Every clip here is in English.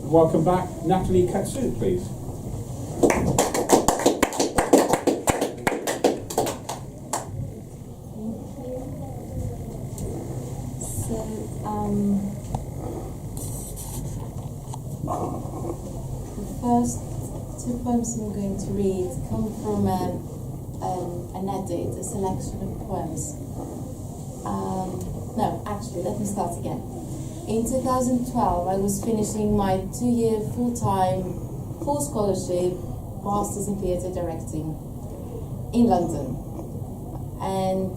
Welcome back, Natalie Katsou, please. The first two poems I'm going to read come from an edit, a selection of poems. No, actually, let me start again. In 2012, I was finishing my 2-year full-time, full scholarship Masters in Theatre Directing in London. And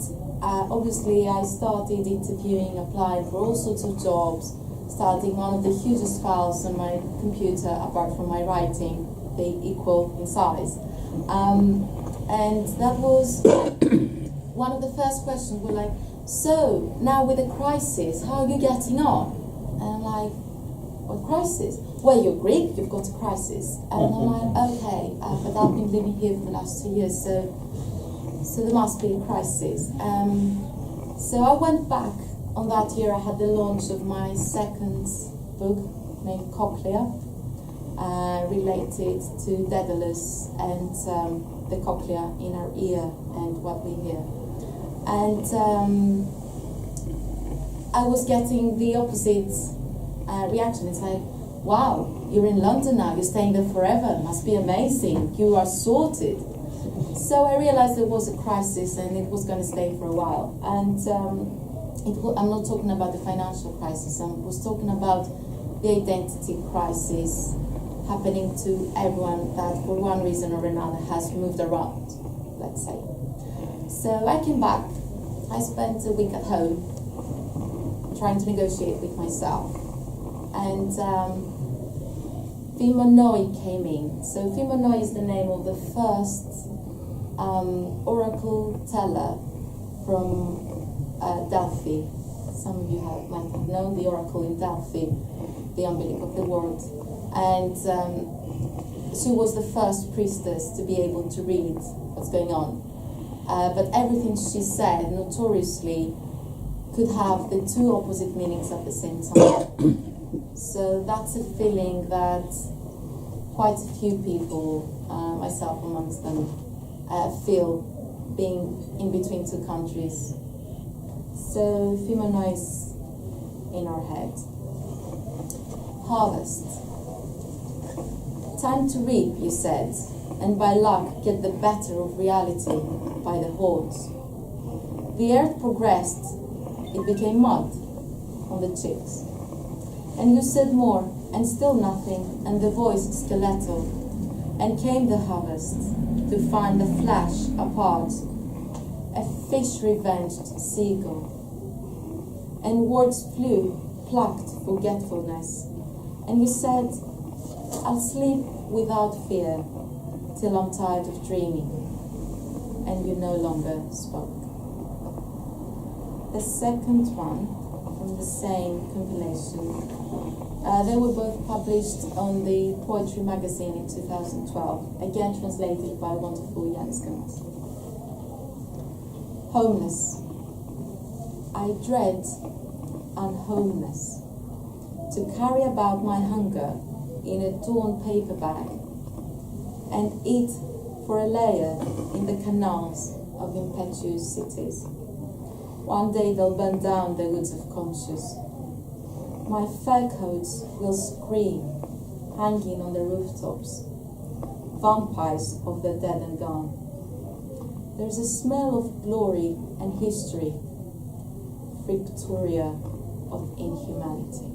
obviously I started interviewing, applying for all sorts of jobs, starting one of the hugest files on my computer, apart from my writing, they equal in size. And that was one of the first questions were like, so now with the crisis, how are you getting on? And I'm like, what crisis? Well, you're Greek, you've got a crisis. And I'm like, okay, but I've been living here for the last 2 years, so there must be a crisis. So I went back on that year. I had the launch of my second book named Cochlea, related to Daedalus and the cochlea in our ear and what we hear. And I was getting the opposite reaction. It's like, wow, you're in London now, you're staying there forever, must be amazing, you are sorted. So I realized there was a crisis and it was going to stay for a while. And I'm not talking about the financial crisis, I was talking about the identity crisis happening to everyone that for one reason or another has moved around, let's say. So I came back, I spent a week at home trying to negotiate with myself. And Fimonoi came in. So Fimonoi is the name of the first oracle teller from Delphi. Some of you might have known the oracle in Delphi, the umbilic of the world. And she was the first priestess to be able to read what's going on. But everything she said, notoriously, could have the two opposite meanings at the same time. So that's a feeling that quite a few people, myself amongst them, feel being in between two countries. So Fimonoi is in our head. Harvest. Time to reap, you said, and by luck get the better of reality by the hordes. The earth progressed, it became mud on the cheeks. And you said more, and still nothing, and the voice stiletto. And came the harvest, to find the flash apart, a fish-revenged seagull. And words flew, plucked forgetfulness. And you said, I'll sleep without fear, till I'm tired of dreaming. And you no longer spoke. The second one, from the same compilation, they were both published on the Poetry magazine in 2012, again translated by wonderful Jens Gans. Homeless. I dread unhomeless, to carry about my hunger in a torn paper bag and eat for a layer in the canals of impetuous cities. One day they'll burn down the woods of conscience. My fur coats will scream, hanging on the rooftops, vampires of the dead and gone. There's a smell of glory and history, Victoria of inhumanity.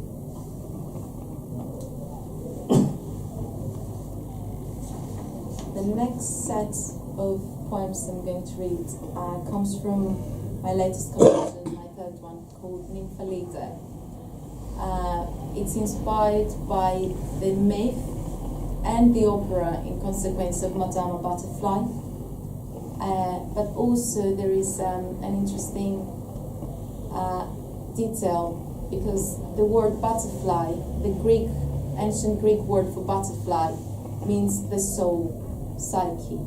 The next set of poems I'm going to read comes from my latest collection, my third one, called Nymphalida. It's inspired by the myth and the opera in consequence of Madame Butterfly, but also there is an interesting detail, because the word butterfly, the ancient Greek word for butterfly, means the soul, psyche.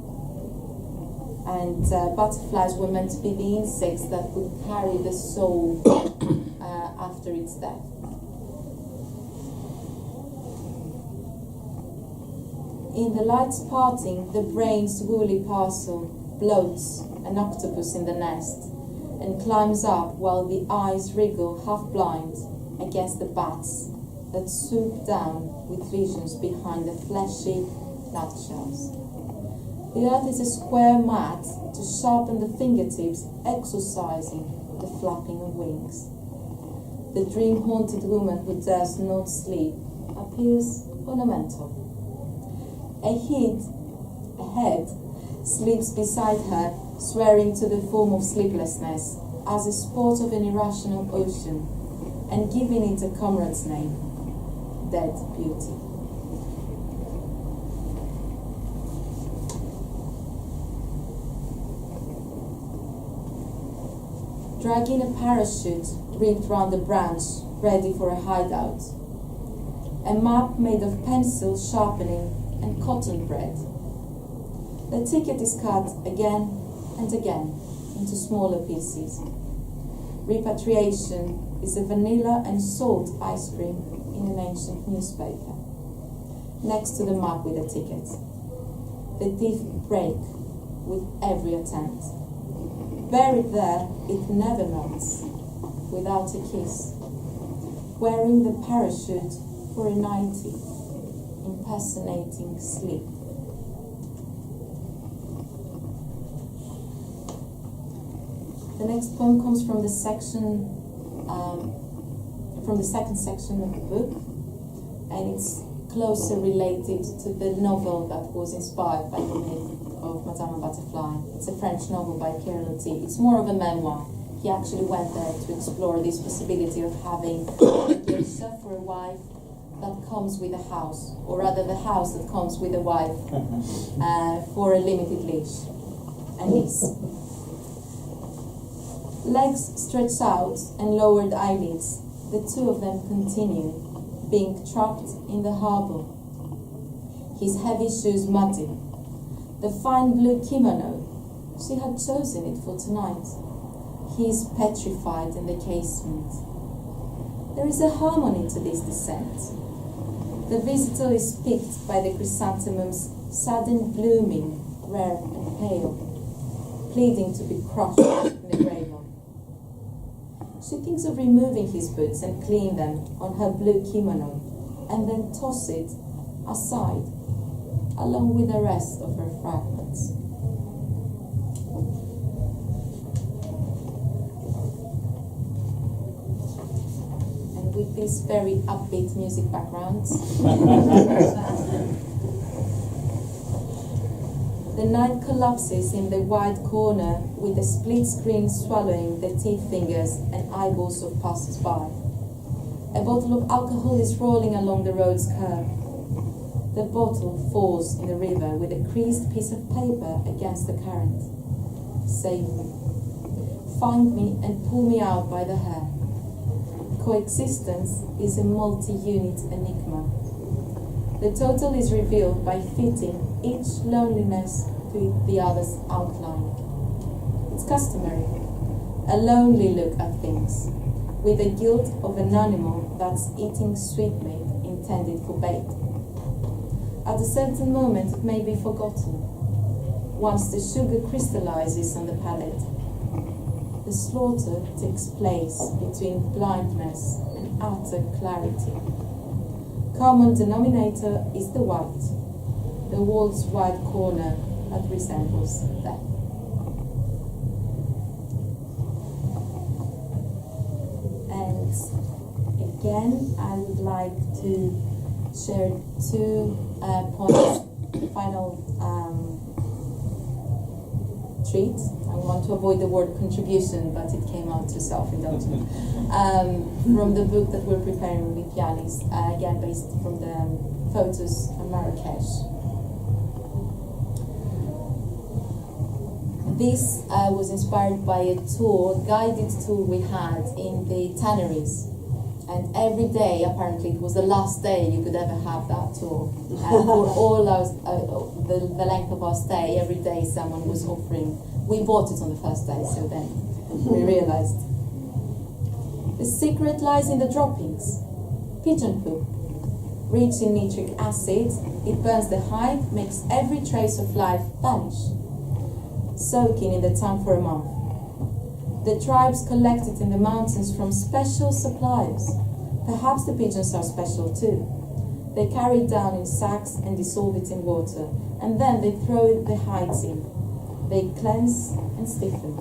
And butterflies were meant to be the insects that would carry the soul after its death. In the lights parting, the brain's woolly parcel bloats an octopus in the nest and climbs up while the eyes wriggle half-blind against the bats that swoop down with visions behind the fleshy nutshells. The earth is a square mat to sharpen the fingertips, exorcising the flapping of wings. The dream-haunted woman who dares not sleep appears ornamental. A head sleeps beside her, swearing to the form of sleeplessness as a sport of an irrational ocean, and giving it a comrade's name, Dead Beauty. Dragging a parachute rigged round a branch, ready for a hideout. A map made of pencil sharpening and cotton thread. The ticket is cut again and again into smaller pieces. Repatriation is a vanilla and salt ice cream in an ancient newspaper, next to the map with the ticket. The teeth break with every attempt. Buried there, it never melts, without a kiss. Wearing the parachute for a 90, impersonating sleep. The next poem comes from the section, from the second section of the book, and it's closer related to the novel that was inspired by the myth of Madame Butterfly. It's a French novel by Pierre Loti. It's more of a memoir. He actually went there to explore this possibility of having a geisha for a wife that comes with a house, or rather the house that comes with a wife for a limited leash and lease. Legs stretched out and lowered eyelids, the two of them continue, being trapped in the harbour. His heavy shoes muddy. The fine blue kimono, she had chosen it for tonight. He is petrified in the casement. There is a harmony to this descent. The visitor is picked by the chrysanthemum's sudden blooming, rare and pale, pleading to be crushed in the grave. She thinks of removing his boots and clean them on her blue kimono, and then toss it aside, along with the rest of her fragments. And with this very upbeat music background, the night collapses in the wide corner with the split screen swallowing the teeth fingers and eyeballs of passers-by. A bottle of alcohol is rolling along the road's curb. The bottle falls in the river with a creased piece of paper against the current. Save me. Find me and pull me out by the hair. Coexistence is a multi-unit enigma. The total is revealed by fitting each loneliness to the other's outline. It's customary, a lonely look at things, with the guilt of an animal that's eating sweetmeat intended for bait. At a certain moment it may be forgotten, once the sugar crystallizes on the palate. The slaughter takes place between blindness and utter clarity. Common denominator is the white, the world's wide corner that resembles death. And again, I would like to share two points, the final treat. I want to avoid the word contribution, but it came out too self-indulgent. From the book that we're preparing with Yanis, again based from the photos from Marrakesh. This was inspired by a tour, guided tour we had in the tanneries. And every day, apparently, it was the last day you could ever have that tour. And for all our, the length of our stay, every day someone was offering. We bought it on the first day, so then we realized. The secret lies in the droppings. Pigeon poo. Rich in nitric acid, it burns the hide, makes every trace of life vanish, soaking in the tongue for a month. The tribes collect it in the mountains from special suppliers. Perhaps the pigeons are special too. They carry it down in sacks and dissolve it in water, and then they throw the hides in. They cleanse and stiffen.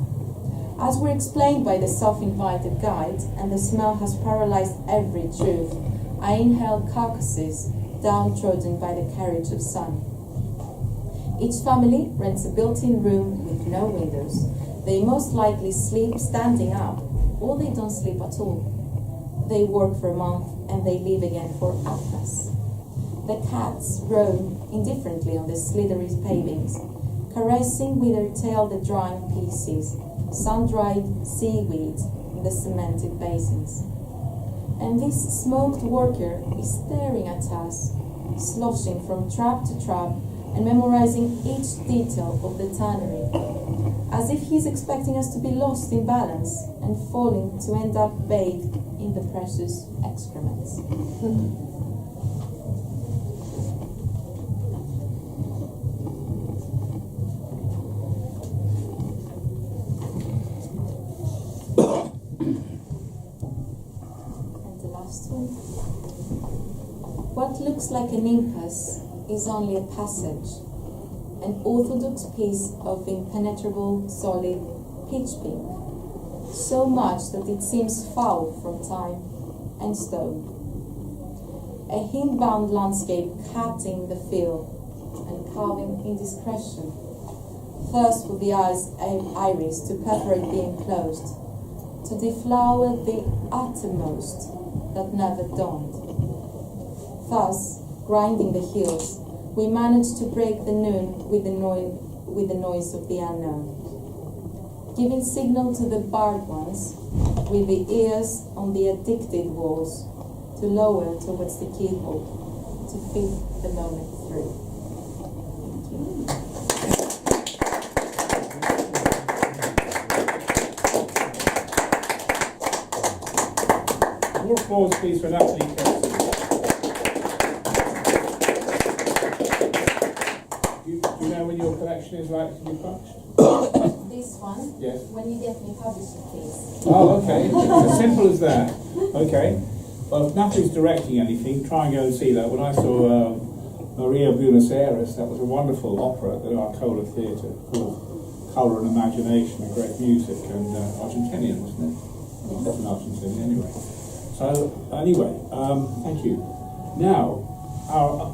As we're explained by the self-invited guide, and the smell has paralyzed every truth, I inhale carcasses downtrodden by the carriage of sun. Each family rents a built-in room with no windows. They most likely sleep standing up, or they don't sleep at all. They work for a month and they leave again for Atlas. The cats roam indifferently on the slithery pavings, caressing with their tail the drying pieces, sun-dried seaweed in the cemented basins. And this smoked worker is staring at us, sloshing from trap to trap and memorizing each detail of the tannery, as if he's expecting us to be lost in balance and falling to end up bathed in the precious excrements. And the last one. What looks like an impasse is only a passage, an orthodox piece of impenetrable, solid pitch pink, so much that it seems foul from time and stone. A hindbound landscape cutting the field and carving indiscretion, thirst for the iris to perforate the enclosed, to deflower the uttermost that never dawned. Thus, grinding the hills, we manage to break the noon with the noise of the unknown, giving signal to the barred ones with the ears on the addicted walls to lower towards the keyhole to fit the moment through. Thank you. More applause, please, for Natalie Katsou. Do you know when your collection is likely to be published? This one, Yes. when you get me published, please. Oh, okay. It's as simple as that. Okay. Well, if Natalie's directing anything, try and go and see that. When I saw Maria Buenos Aires, that was a wonderful opera at the Arcola Theatre called Colour and Imagination, and great music, and Argentinian, wasn't it? Yes. That's an Argentinian, anyway. So, anyway, thank you. Now, our